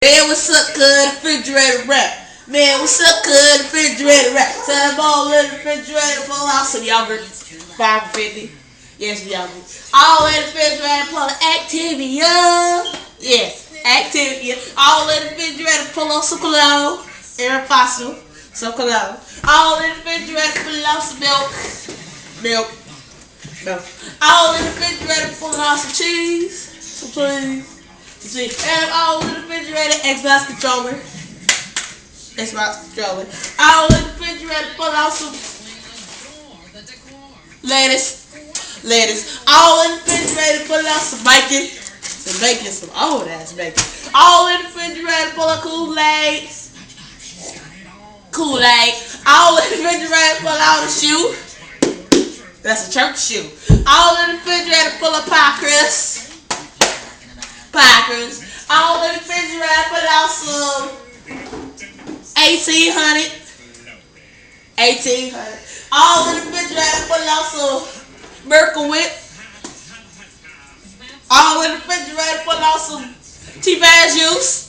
Man, what's up, good refrigerator rap? Man, what's up, good refrigerator rap? Tell them all in the refrigerator, pull out some yogurt. 5.50. Yes, yogurt. All in the refrigerator, pull Activia. Yes, Activia. All in the refrigerator, pull out some cologne. Air fossil. Some cologne. All in the refrigerator, pull out some milk. Milk. Milk. All in the refrigerator, pull out some cheese. Some cheese. See, and all in the refrigerator, Xbox controller. Xbox controller. All in the refrigerator, pull out some lettuce. Lettuce. All in the refrigerator, pull out some bacon. Some bacon, some old ass bacon. All in the refrigerator, pull out Kool-Aid. Kool-Aid. All in the refrigerator, pull out a shoe. That's a church shoe. All in the refrigerator, pull out pie crust. Packers. All in the refrigerator, put out some 1800. 1800. All in the refrigerator, put out some Miracle Whip. All in the refrigerator, put out some T-Bass juice.